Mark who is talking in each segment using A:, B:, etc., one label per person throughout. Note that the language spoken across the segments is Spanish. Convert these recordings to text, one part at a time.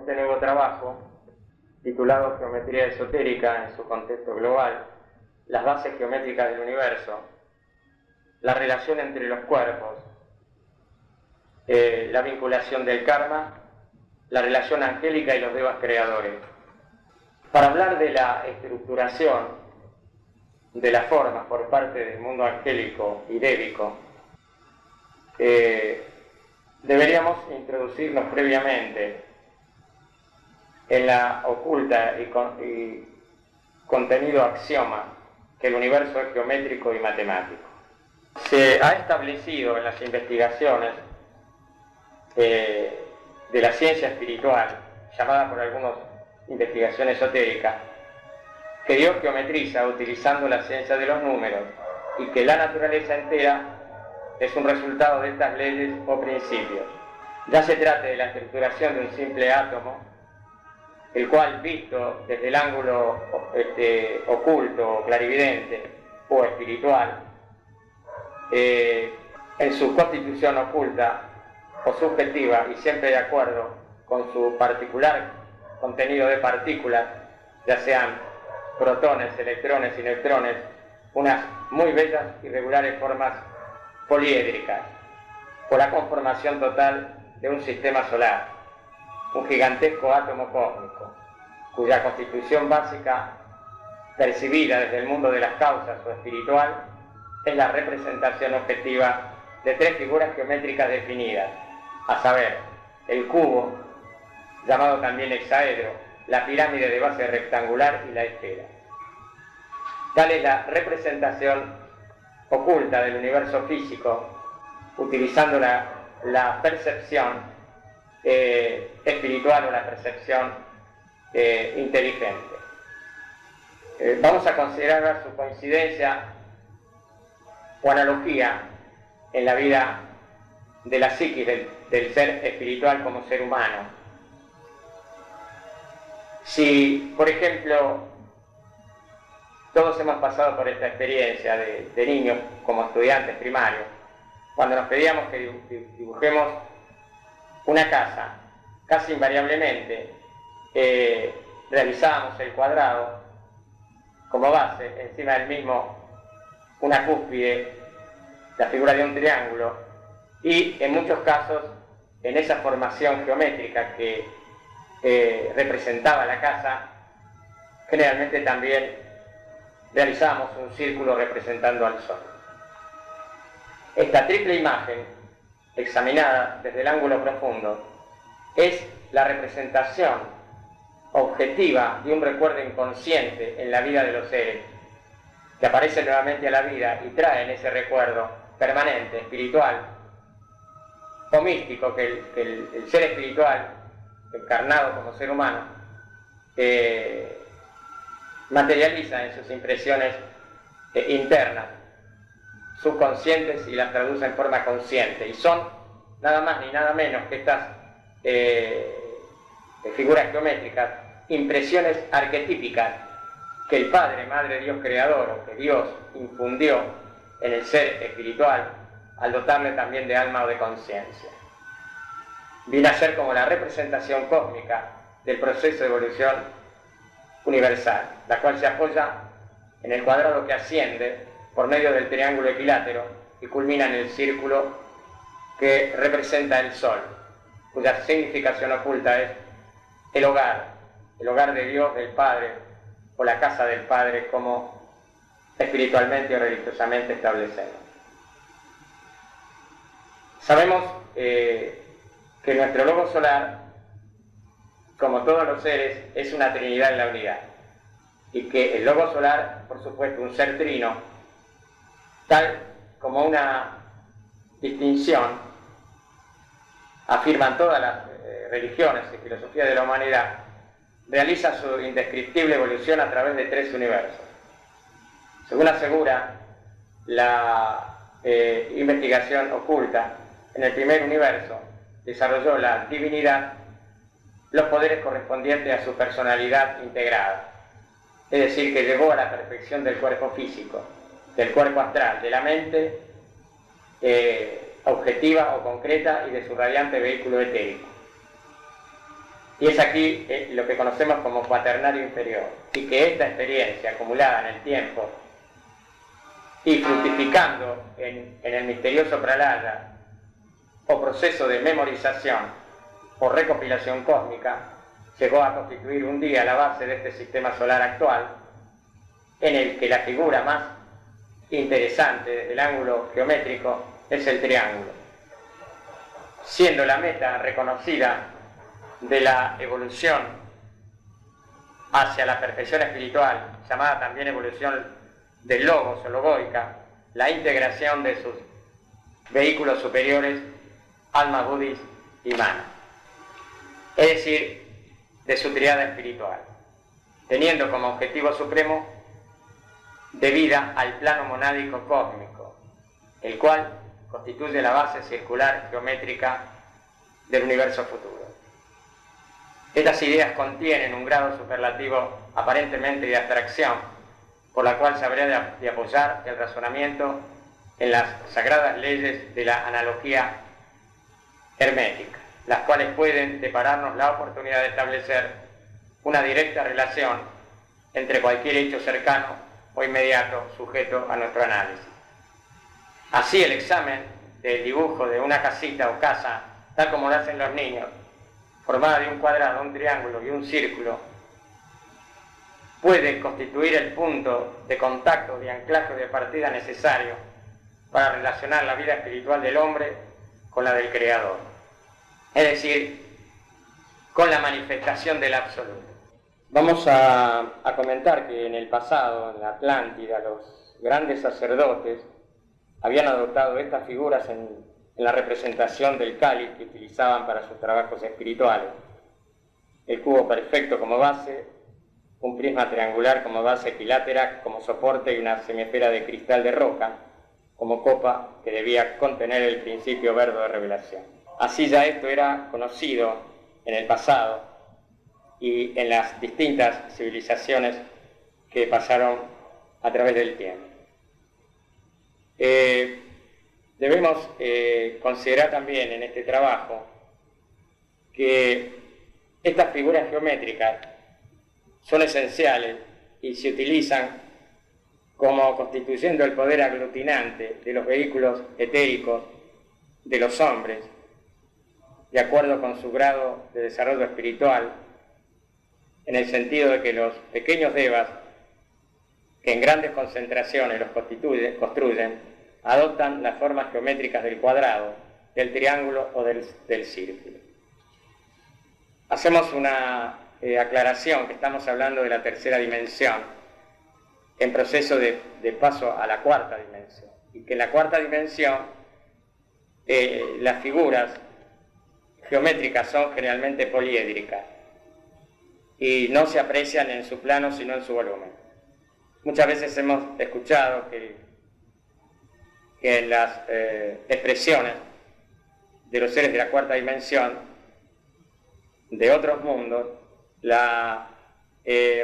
A: este nuevo trabajo, titulado Geometría esotérica en su contexto global, las bases geométricas del universo, la relación entre los cuerpos, la vinculación del karma, la relación angélica y los devas creadores. Para hablar de la estructuración de las formas por parte del mundo angélico y dévico, deberíamos introducirnos previamente en la oculta y contenido axioma que el universo es geométrico y matemático. Se ha establecido en las investigaciones de la ciencia espiritual, llamada por algunos investigación esotérica, que Dios geometriza utilizando la ciencia de los números y que la naturaleza entera es un resultado de estas leyes o principios. Ya se trate de la estructuración de un simple átomo, el cual, visto desde el ángulo oculto, clarividente o espiritual, en su constitución oculta o subjetiva y siempre de acuerdo con su particular contenido de partículas, ya sean protones, electrones y neutrones, unas muy bellas y regulares formas poliédricas, por la conformación total de un sistema solar, un gigantesco átomo cósmico, cuya constitución básica, percibida desde el mundo de las causas o espiritual, es la representación objetiva de tres figuras geométricas definidas, a saber, el cubo, llamado también hexaedro, la pirámide de base rectangular y la esfera. Tal es la representación oculta del universo físico, utilizando la percepción espiritual o la percepción inteligente. Vamos a considerar su coincidencia o analogía en la vida de la psiquis del ser espiritual como ser humano. Si, por ejemplo, todos hemos pasado por esta experiencia de niños como estudiantes primarios, cuando nos pedíamos que dibujemos una casa, casi invariablemente realizábamos el cuadrado como base, encima del mismo una cúspide, la figura de un triángulo, y en muchos casos en esa formación geométrica que representaba la casa, generalmente también realizábamos un círculo representando al sol. Esta triple imagen, examinada desde el ángulo profundo, es la representación objetiva de un recuerdo inconsciente en la vida de los seres, que aparece nuevamente a la vida y trae en ese recuerdo permanente, espiritual o místico, que el ser espiritual, encarnado como ser humano, materializa en sus impresiones internas, subconscientes, y las traduce en forma consciente, y son nada más ni nada menos que estas figuras geométricas, impresiones arquetípicas que el Padre, Madre, Dios Creador, o que Dios infundió en el ser espiritual al dotarle también de alma o de conciencia. Viene a ser como la representación cósmica del proceso de evolución universal, la cual se apoya en el cuadrado que asciende por medio del triángulo equilátero y culmina en el círculo que representa el Sol, cuya significación oculta es el hogar de Dios, del Padre, o la casa del Padre, como espiritualmente o religiosamente establecemos. Sabemos que nuestro logo solar, como todos los seres, es una trinidad en la unidad, y que el logo solar, por supuesto, un ser trino, tal como una distinción afirman todas las religiones y filosofías de la humanidad, realiza su indescriptible evolución a través de tres universos. Según asegura la investigación oculta, en el primer universo desarrolló la divinidad los poderes correspondientes a su personalidad integrada, es decir, que llegó a la perfección del cuerpo físico, del cuerpo astral, de la mente objetiva o concreta y de su radiante vehículo etérico. Y es aquí lo que conocemos como cuaternario inferior, y que esta experiencia acumulada en el tiempo y fructificando en el misterioso pralaya o proceso de memorización o recopilación cósmica, llegó a constituir un día la base de este sistema solar actual, en el que la figura más interesante desde el ángulo geométrico es el triángulo, siendo la meta reconocida de la evolución hacia la perfección espiritual, llamada también evolución del logos o logoica, la integración de sus vehículos superiores, alma, buddhis y mana, es decir, de su triada espiritual, teniendo como objetivo supremo de vida al plano monádico cósmico, el cual constituye la base circular geométrica del universo futuro. Estas ideas contienen un grado superlativo aparentemente de abstracción, por la cual se habría de apoyar el razonamiento en las sagradas leyes de la analogía hermética, las cuales pueden depararnos la oportunidad de establecer una directa relación entre cualquier hecho cercano o inmediato sujeto a nuestro análisis. Así, el examen del dibujo de una casita o casa, tal como lo hacen los niños, formada de un cuadrado, un triángulo y un círculo, puede constituir el punto de contacto, de anclaje o de partida necesario para relacionar la vida espiritual del hombre con la del Creador, es decir, con la manifestación del absoluto. Vamos a comentar que en el pasado, en la Atlántida, los grandes sacerdotes habían adoptado estas figuras en la representación del cáliz que utilizaban para sus trabajos espirituales. El cubo perfecto como base, un prisma triangular como base equilátera, como soporte, y una semiesfera de cristal de roca como copa que debía contener el principio verbo de revelación. Así ya esto era conocido en el pasado y en las distintas civilizaciones que pasaron a través del tiempo. Debemos considerar también en este trabajo que estas figuras geométricas son esenciales y se utilizan como constituyendo el poder aglutinante de los vehículos etéricos de los hombres, de acuerdo con su grado de desarrollo espiritual, en el sentido de que los pequeños devas, que en grandes concentraciones los construyen, adoptan las formas geométricas del cuadrado, del triángulo o del círculo. Hacemos una aclaración, que estamos hablando de la tercera dimensión, en proceso de paso a la cuarta dimensión, y que en la cuarta dimensión las figuras geométricas son generalmente poliédricas y no se aprecian en su plano sino en su volumen. Muchas veces hemos escuchado que en las expresiones de los seres de la cuarta dimensión, de otros mundos, la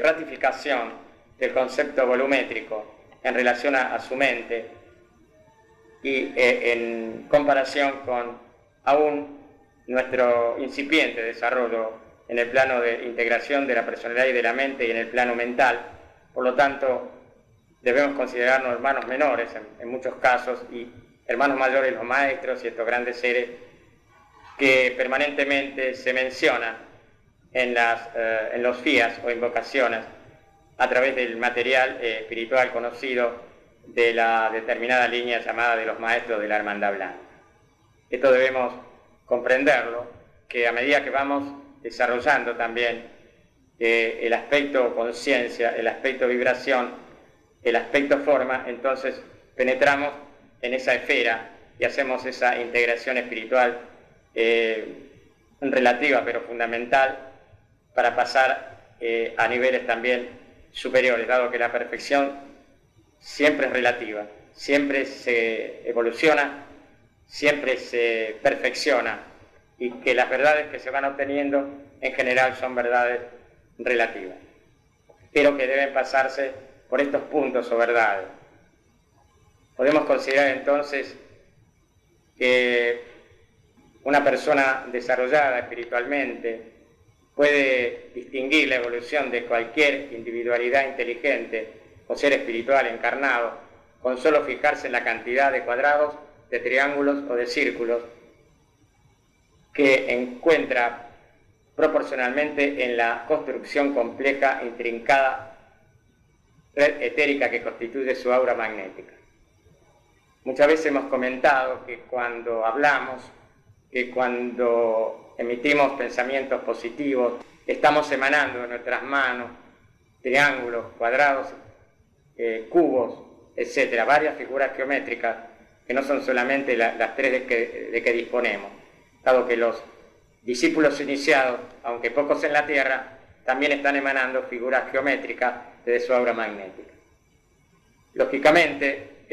A: ratificación del concepto volumétrico en relación a su mente y en comparación con aún nuestro incipiente desarrollo en el plano de integración de la personalidad y de la mente y en el plano mental. Por lo tanto, debemos considerarnos hermanos menores en muchos casos y hermanos mayores los maestros y estos grandes seres que permanentemente se mencionan en los fías o invocaciones a través del material espiritual conocido de la determinada línea llamada de los maestros de la Hermandad Blanca. Esto debemos comprenderlo, que a medida que vamos desarrollando también el aspecto conciencia, el aspecto vibración, el aspecto forma, entonces penetramos en esa esfera y hacemos esa integración espiritual relativa pero fundamental para pasar a niveles también superiores, dado que la perfección siempre es relativa, siempre se evoluciona, siempre se perfecciona, y que las verdades que se van obteniendo en general son verdades relativas, pero que deben pasarse por estos puntos o verdades. Podemos considerar entonces que una persona desarrollada espiritualmente puede distinguir la evolución de cualquier individualidad inteligente o ser espiritual encarnado con solo fijarse en la cantidad de cuadrados, de triángulos o de círculos que encuentra proporcionalmente en la construcción compleja, intrincada, red etérica que constituye su aura magnética. Muchas veces hemos comentado que cuando hablamos, que cuando emitimos pensamientos positivos, estamos emanando de nuestras manos triángulos, cuadrados, cubos, etcétera, varias figuras geométricas que no son solamente las tres de que disponemos, dado que los discípulos iniciados, aunque pocos en la Tierra, también están emanando figuras geométricas desde su aura magnética. Lógicamente,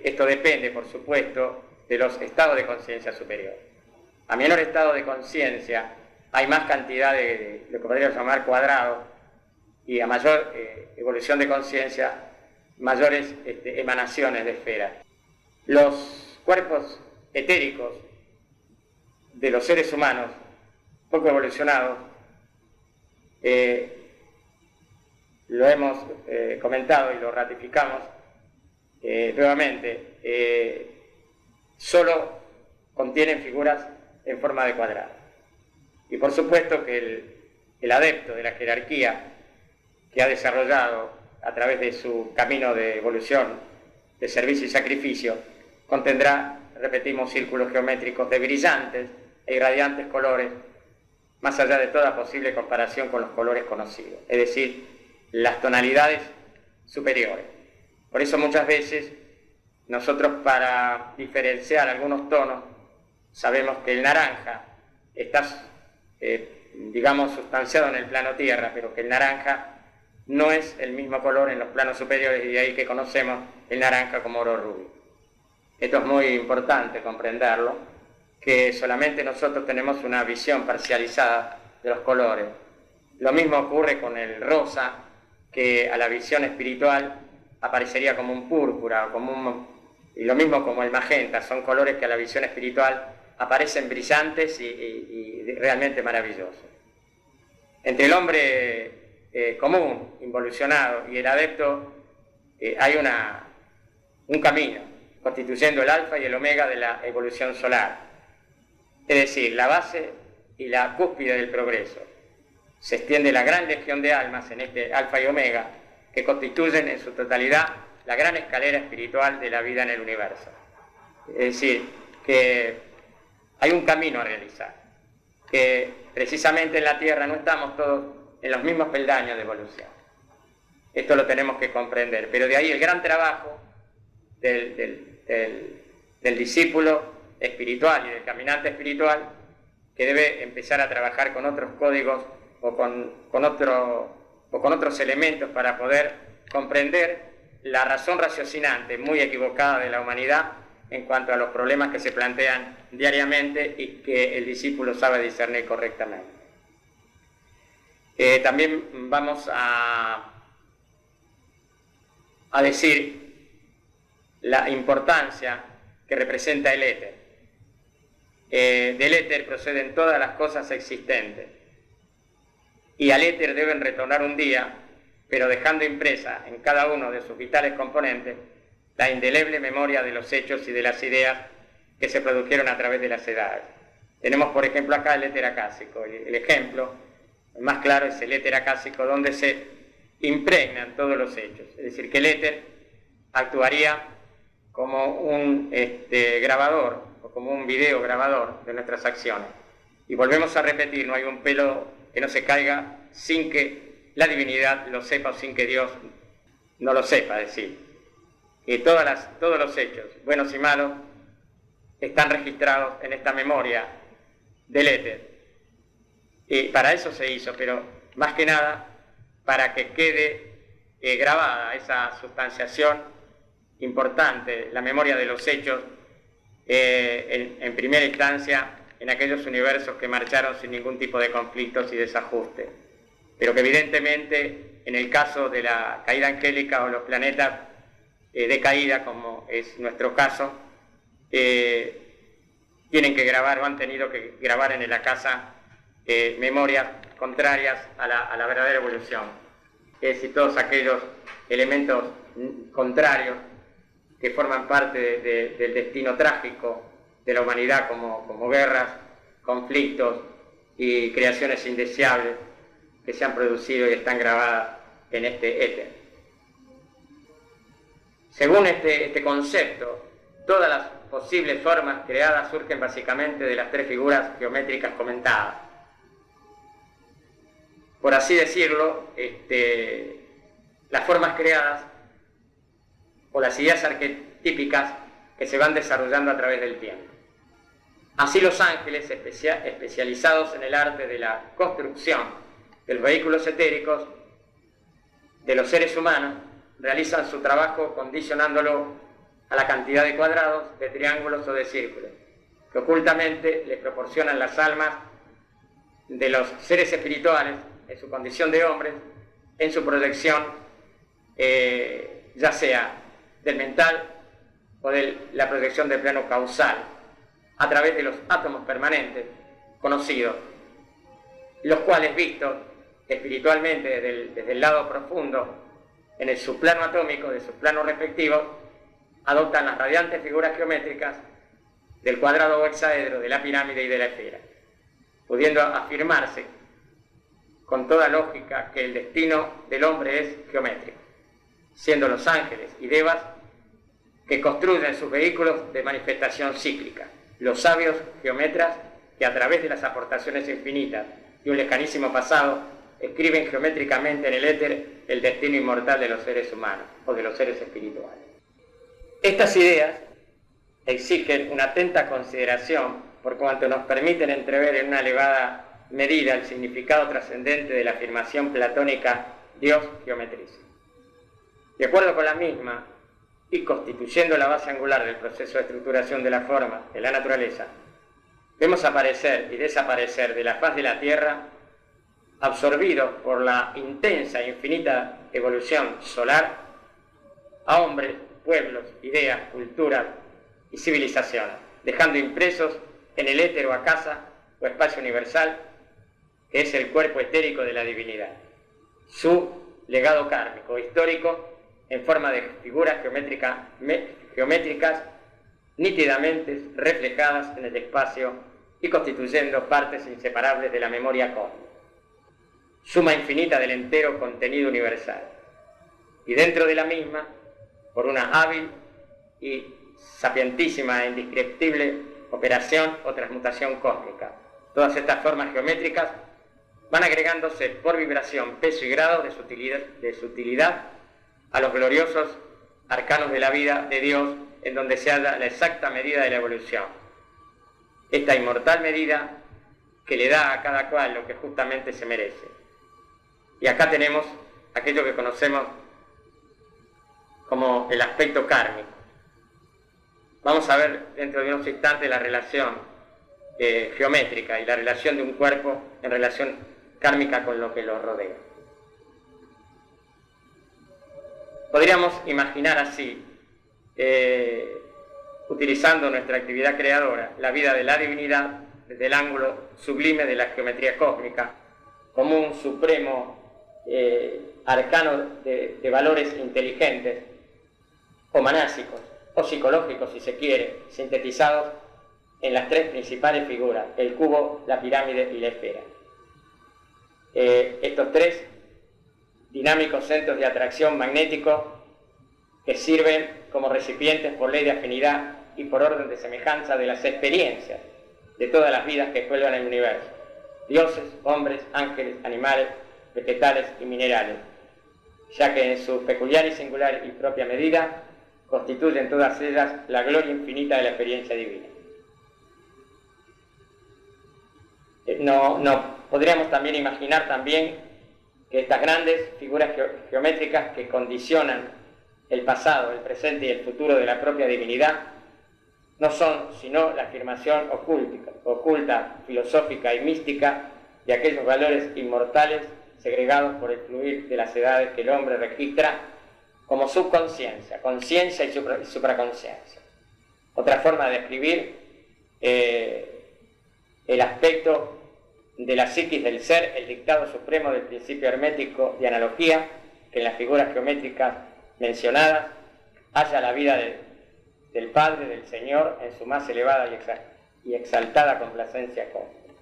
A: esto depende, por supuesto, de los estados de conciencia superior. A menor estado de conciencia hay más cantidad de lo que podríamos llamar cuadrados, y a mayor evolución de conciencia, mayores emanaciones de esferas. Los cuerpos etéricos de los seres humanos poco evolucionados, lo hemos comentado y lo ratificamos nuevamente, solo contienen figuras en forma de cuadrado. Y por supuesto que el adepto de la jerarquía que ha desarrollado a través de su camino de evolución, de servicio y sacrificio, contendrá, repetimos, círculos geométricos de brillantes e irradiantes colores, más allá de toda posible comparación con los colores conocidos, es decir, las tonalidades superiores. Por eso muchas veces nosotros, para diferenciar algunos tonos, sabemos que el naranja está, digamos, sustanciado en el plano tierra, pero que el naranja no es el mismo color en los planos superiores, y de ahí que conocemos el naranja como oro rubí. Esto es muy importante comprenderlo, que solamente nosotros tenemos una visión parcializada de los colores. Lo mismo ocurre con el rosa, que a la visión espiritual aparecería como un púrpura, y lo mismo como el magenta, son colores que a la visión espiritual aparecen brillantes y realmente maravillosos. Entre el hombre común, involucionado, y el adepto, hay un camino, constituyendo el alfa y el omega de la evolución solar, es decir, la base y la cúspide del progreso. Se extiende la gran legión de almas en este alfa y omega, que constituyen en su totalidad la gran escalera espiritual de la vida en el universo. Es decir, que hay un camino a realizar, que precisamente en la Tierra no estamos todos en los mismos peldaños de evolución. Esto lo tenemos que comprender, pero de ahí el gran trabajo del discípulo espiritual y del caminante espiritual, que debe empezar a trabajar con otros códigos o con otros elementos para poder comprender la razón raciocinante muy equivocada de la humanidad en cuanto a los problemas que se plantean diariamente y que el discípulo sabe discernir correctamente. También vamos a decir la importancia que representa el éter. Del éter proceden todas las cosas existentes, y al éter deben retornar un día, pero dejando impresa en cada uno de sus vitales componentes la indeleble memoria de los hechos y de las ideas que se produjeron a través de las edades. Tenemos, por ejemplo, acá el éter acásico. El ejemplo más claro es el éter acásico, donde se impregnan todos los hechos. Es decir, que el éter actuaría como un grabador, o como un video grabador de nuestras acciones. Y volvemos a repetir, no hay un pelo que no se caiga sin que la divinidad lo sepa o sin que Dios no lo sepa, es decir, que todos los hechos, buenos y malos, están registrados en esta memoria del éter. Y para eso se hizo, pero más que nada para que quede grabada esa sustanciación importante, la memoria de los hechos, en primera instancia en aquellos universos que marcharon sin ningún tipo de conflictos y desajuste, pero que evidentemente en el caso de la caída angélica o los planetas de caída, como es nuestro caso, tienen que grabar o han tenido que grabar en el Akasa memorias contrarias a la verdadera evolución. Es decir, todos aquellos elementos contrarios que forman parte del destino trágico de la humanidad, como guerras, conflictos y creaciones indeseables que se han producido y están grabadas en este éter. Según este concepto, todas las posibles formas creadas surgen básicamente de las tres figuras geométricas comentadas. Por así decirlo, las formas creadas o las ideas arquetípicas que se van desarrollando a través del tiempo. Así los ángeles, especializados en el arte de la construcción de los vehículos etéricos de los seres humanos, realizan su trabajo condicionándolo a la cantidad de cuadrados, de triángulos o de círculos, que ocultamente les proporcionan las almas de los seres espirituales en su condición de hombres, en su proyección, ya sea del mental o de la proyección del plano causal, a través de los átomos permanentes conocidos, los cuales vistos espiritualmente desde el lado profundo, en el subplano atómico de sus planos respectivos, adoptan las radiantes figuras geométricas del cuadrado o hexaedro, de la pirámide y de la esfera, pudiendo afirmarse con toda lógica que el destino del hombre es geométrico, siendo los ángeles y devas que construyen sus vehículos de manifestación cíclica, los sabios geometras que a través de las aportaciones infinitas y un lejanísimo pasado escriben geométricamente en el éter el destino inmortal de los seres humanos o de los seres espirituales. Estas ideas exigen una atenta consideración por cuanto nos permiten entrever en una elevada medida el significado trascendente de la afirmación platónica Dios geometriza. De acuerdo con la misma, y constituyendo la base angular del proceso de estructuración de la forma de la naturaleza, vemos aparecer y desaparecer de la faz de la Tierra, absorbidos por la intensa e infinita evolución solar, a hombres, pueblos, ideas, culturas y civilizaciones, dejando impresos en el éter o acasa o espacio universal, que es el cuerpo etérico de la divinidad, su legado kármico, histórico, en forma de figuras geométricas nítidamente reflejadas en el espacio y constituyendo partes inseparables de la memoria cósmica, suma infinita del entero contenido universal, y dentro de la misma, por una hábil y sapientísima e indescriptible operación o transmutación cósmica, todas estas formas geométricas van agregándose por vibración, peso y grado de sutilidad a los gloriosos arcanos de la vida de Dios, en donde se halla la exacta medida de la evolución. Esta inmortal medida que le da a cada cual lo que justamente se merece. Y acá tenemos aquello que conocemos como el aspecto kármico. Vamos a ver dentro de unos instantes la relación geométrica y la relación de un cuerpo en relación kármica con lo que lo rodea. Podríamos imaginar así, utilizando nuestra actividad creadora, la vida de la divinidad desde el ángulo sublime de la geometría cósmica, como un supremo arcano de valores inteligentes o manásicos, o psicológicos si se quiere, sintetizados en las tres principales figuras, el cubo, la pirámide y la esfera. Estos tres dinámicos centros de atracción magnéticos que sirven como recipientes por ley de afinidad y por orden de semejanza de las experiencias de todas las vidas que pueblan el universo, dioses, hombres, ángeles, animales, vegetales y minerales, ya que en su peculiar y singular y propia medida constituyen todas ellas la gloria infinita de la experiencia divina. Podríamos también imaginar también que estas grandes figuras geométricas que condicionan el pasado, el presente y el futuro de la propia divinidad no son sino la afirmación oculta, filosófica y mística de aquellos valores inmortales segregados por el fluir de las edades que el hombre registra como subconsciencia, conciencia y supraconsciencia. Otra forma de describir el aspecto de la psiquis del ser el dictado supremo del principio hermético de analogía, que en las figuras geométricas mencionadas haya la vida del Padre, del Señor, en su más elevada y exaltada complacencia cósmica.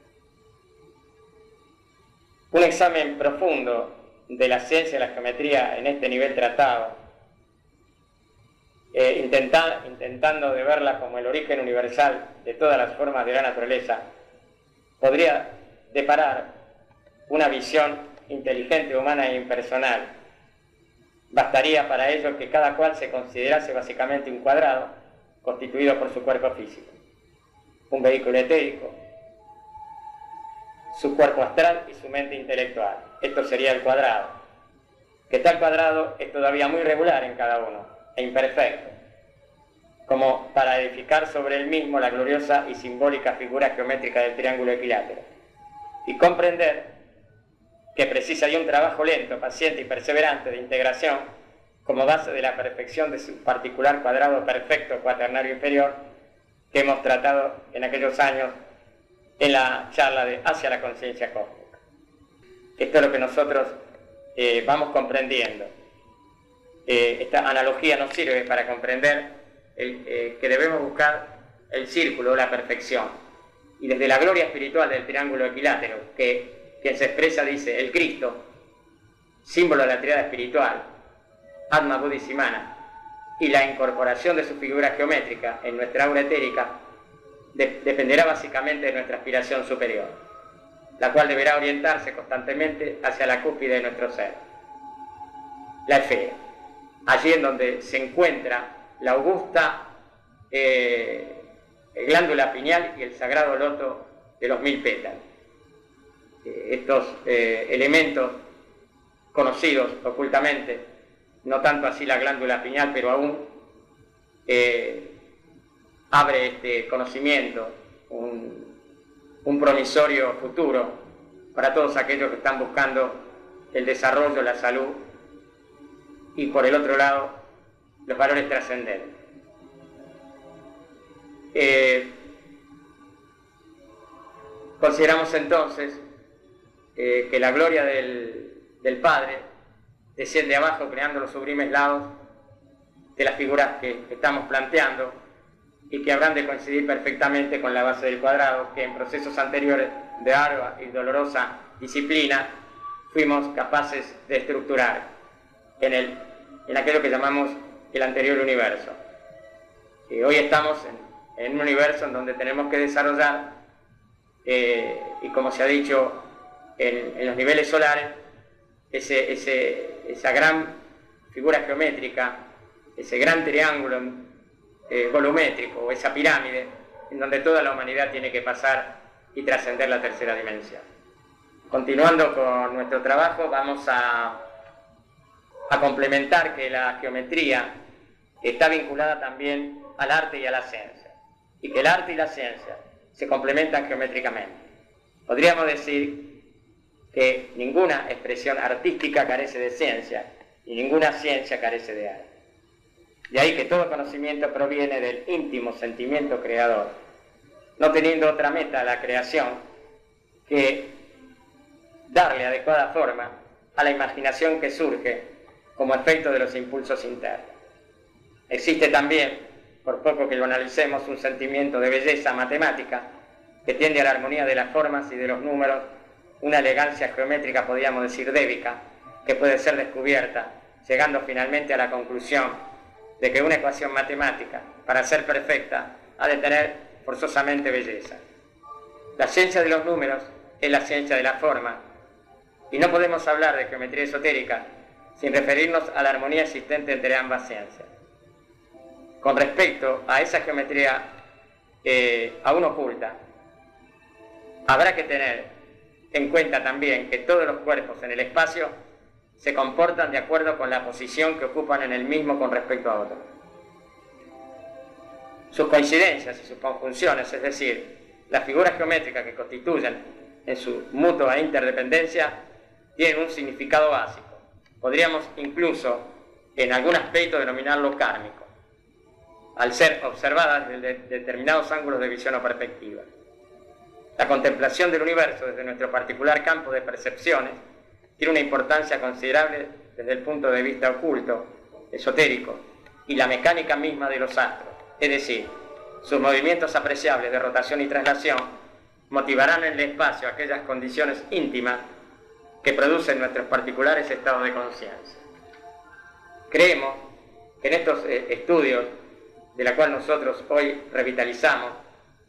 A: Un examen profundo de la ciencia de la geometría en este nivel tratado, intentando de verla como el origen universal de todas las formas de la naturaleza, podría deparar una visión inteligente, humana e impersonal. Bastaría para ello que cada cual se considerase básicamente un cuadrado constituido por su cuerpo físico, un vehículo etérico, su cuerpo astral y su mente intelectual. Esto sería el cuadrado. Que tal cuadrado es todavía muy regular en cada uno e imperfecto, como para edificar sobre él mismo la gloriosa y simbólica figura geométrica del triángulo equilátero, y comprender que precisa de un trabajo lento, paciente y perseverante de integración como base de la perfección de su particular cuadrado perfecto cuaternario inferior que hemos tratado en aquellos años en la charla de Hacia la conciencia cósmica. Esto es lo que nosotros vamos comprendiendo. Esta analogía nos sirve para comprender que debemos buscar el círculo, la perfección, y desde la gloria espiritual del triángulo equilátero, que quien se expresa dice el Cristo, símbolo de la triada espiritual, Atma Buddhisimana, y la incorporación de su figura geométrica en nuestra aura etérica dependerá básicamente de nuestra aspiración superior, la cual deberá orientarse constantemente hacia la cúspide de nuestro ser, la esfera, allí en donde se encuentra la augusta glándula pineal y el sagrado loto de los 1000 pétalos. Estos elementos conocidos ocultamente, no tanto así la glándula pineal, pero aún abre este conocimiento, un promisorio futuro para todos aquellos que están buscando el desarrollo, la salud y por el otro lado los valores trascendentes. Consideramos entonces que la gloria del Padre desciende abajo creando los sublimes lados de las figuras que estamos planteando y que habrán de coincidir perfectamente con la base del cuadrado que en procesos anteriores de ardua y dolorosa disciplina fuimos capaces de estructurar en aquello que llamamos el anterior universo. Hoy estamos en un universo en donde tenemos que desarrollar, y como se ha dicho en los niveles solares, esa gran figura geométrica, ese gran triángulo volumétrico, o esa pirámide, en donde toda la humanidad tiene que pasar y trascender la tercera dimensión. Continuando con nuestro trabajo, vamos a complementar que la geometría está vinculada también al arte y a la ciencia, y que el arte y la ciencia se complementan geométricamente. Podríamos decir que ninguna expresión artística carece de ciencia y ninguna ciencia carece de arte. De ahí que todo conocimiento proviene del íntimo sentimiento creador, no teniendo otra meta la creación que darle adecuada forma a la imaginación que surge como efecto de los impulsos internos. Existe también, por poco que lo analicemos, un sentimiento de belleza matemática que tiende a la armonía de las formas y de los números, una elegancia geométrica, podríamos decir, débica, que puede ser descubierta, llegando finalmente a la conclusión de que una ecuación matemática, para ser perfecta, ha de tener forzosamente belleza. La ciencia de los números es la ciencia de la forma, y no podemos hablar de geometría esotérica sin referirnos a la armonía existente entre ambas ciencias. Con respecto a esa geometría aún oculta, habrá que tener en cuenta también que todos los cuerpos en el espacio se comportan de acuerdo con la posición que ocupan en el mismo con respecto a otro. Sus coincidencias y sus conjunciones, es decir, las figuras geométricas que constituyen en su mutua interdependencia, tienen un significado básico. Podríamos incluso, en algún aspecto, denominarlo kármico, al ser observadas desde determinados ángulos de visión o perspectiva. La contemplación del universo desde nuestro particular campo de percepciones tiene una importancia considerable desde el punto de vista oculto, esotérico, y la mecánica misma de los astros, es decir, sus movimientos apreciables de rotación y traslación motivarán en el espacio aquellas condiciones íntimas que producen nuestros particulares estados de conciencia. Creemos que en estos estudios, de la cual nosotros hoy revitalizamos,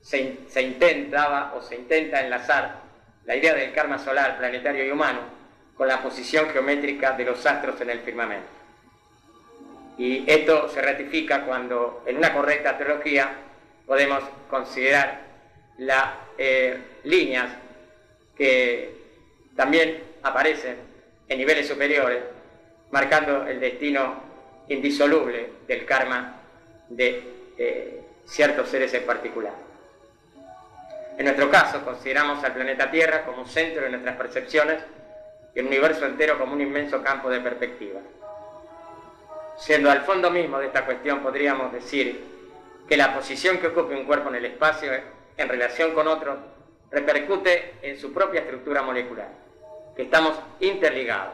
A: se intenta enlazar la idea del karma solar, planetario y humano con la posición geométrica de los astros en el firmamento. Y esto se ratifica cuando, en una correcta teología, podemos considerar las líneas que también aparecen en niveles superiores, marcando el destino indisoluble del karma de ciertos seres en particular. En nuestro caso, consideramos al planeta Tierra como un centro de nuestras percepciones y el universo entero como un inmenso campo de perspectiva. Siendo al fondo mismo de esta cuestión, podríamos decir que la posición que ocupe un cuerpo en el espacio en relación con otro repercute en su propia estructura molecular, que estamos interligados.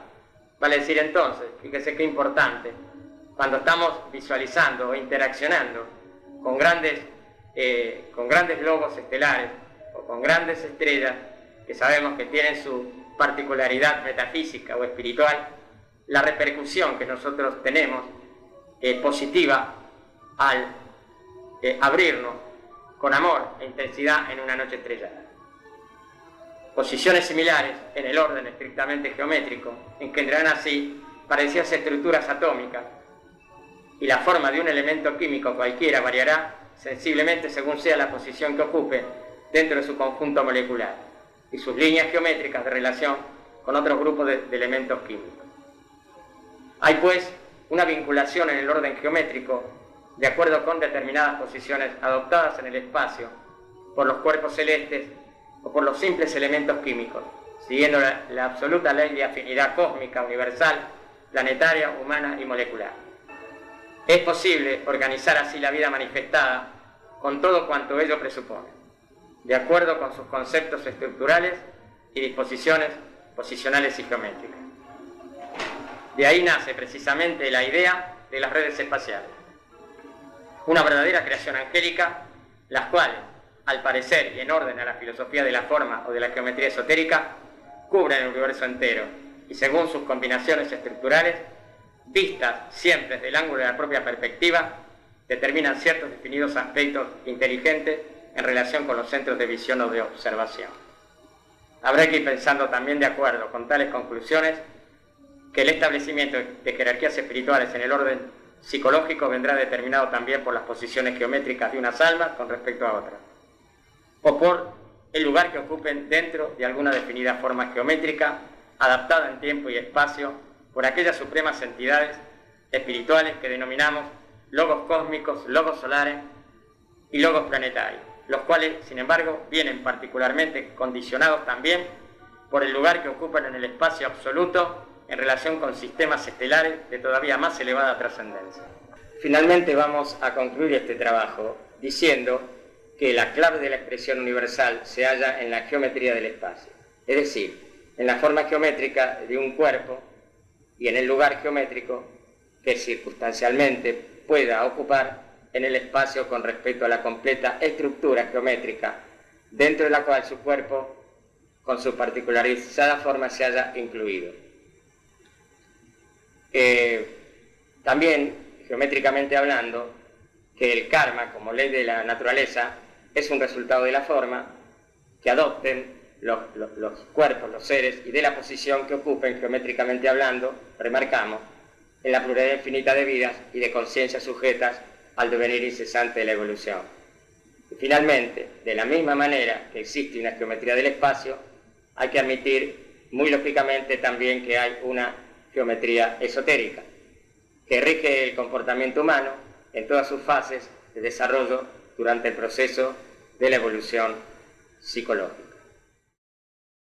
A: Vale decir entonces, fíjese qué importante, cuando estamos visualizando o interaccionando con grandes globos estelares o con grandes estrellas que sabemos que tienen su particularidad metafísica o espiritual, la repercusión que nosotros tenemos positiva al abrirnos con amor e intensidad en una noche estrellada. Posiciones similares en el orden estrictamente geométrico engendrarán así parecidas estructuras atómicas y la forma de un elemento químico cualquiera variará sensiblemente según sea la posición que ocupe dentro de su conjunto molecular y sus líneas geométricas de relación con otros grupos de elementos químicos. Hay pues una vinculación en el orden geométrico de acuerdo con determinadas posiciones adoptadas en el espacio por los cuerpos celestes o por los simples elementos químicos, siguiendo la absoluta ley de afinidad cósmica, universal, planetaria, humana y molecular. Es posible organizar así la vida manifestada con todo cuanto ello presupone, de acuerdo con sus conceptos estructurales y disposiciones posicionales y geométricas. De ahí nace precisamente la idea de las redes espaciales, una verdadera creación angélica, las cuales, al parecer y en orden a la filosofía de la forma o de la geometría esotérica, cubren el universo entero y según sus combinaciones estructurales, vistas siempre desde el ángulo de la propia perspectiva, determinan ciertos definidos aspectos inteligentes en relación con los centros de visión o de observación. Habrá que ir pensando también de acuerdo con tales conclusiones que el establecimiento de jerarquías espirituales en el orden psicológico vendrá determinado también por las posiciones geométricas de unas almas con respecto a otras, o por el lugar que ocupen dentro de alguna definida forma geométrica, adaptada en tiempo y espacio por aquellas supremas entidades espirituales que denominamos logos cósmicos, logos solares y logos planetarios, los cuales, sin embargo, vienen particularmente condicionados también por el lugar que ocupan en el espacio absoluto en relación con sistemas estelares de todavía más elevada trascendencia. Finalmente vamos a concluir este trabajo diciendo que la clave de la expresión universal se halla en la geometría del espacio, es decir, en la forma geométrica de un cuerpo y en el lugar geométrico que circunstancialmente pueda ocupar en el espacio con respecto a la completa estructura geométrica dentro de la cual su cuerpo, con su particularizada forma, se haya incluido. También, geométricamente hablando, que el karma, como ley de la naturaleza, es un resultado de la forma que adopten los cuerpos, los seres, y de la posición que ocupen, geométricamente hablando, remarcamos, en la pluralidad infinita de vidas y de conciencias sujetas al devenir incesante de la evolución. Y finalmente, de la misma manera que existe una geometría del espacio, hay que admitir muy lógicamente también que hay una geometría esotérica, que rige el comportamiento humano en todas sus fases de desarrollo durante el proceso de la evolución psicológica.